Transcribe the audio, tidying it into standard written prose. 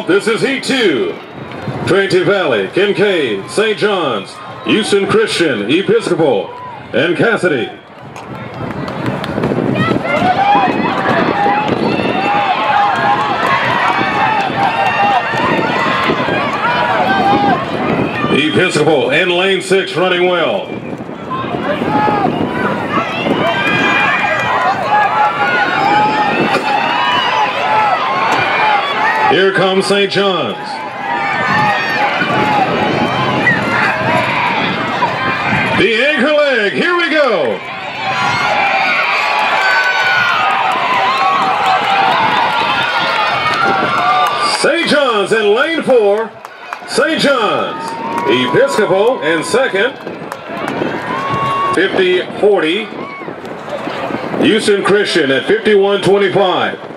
This is Heat 2. Trinity Valley, Kincaid, St. John's, Houston Christian, Episcopal, and Cassidy. Episcopal in lane 6 running well. Here comes St. John's. The anchor leg, here we go. St. John's in lane 4. St. John's. Episcopal in second. 50-40. Houston Christian at 51-25.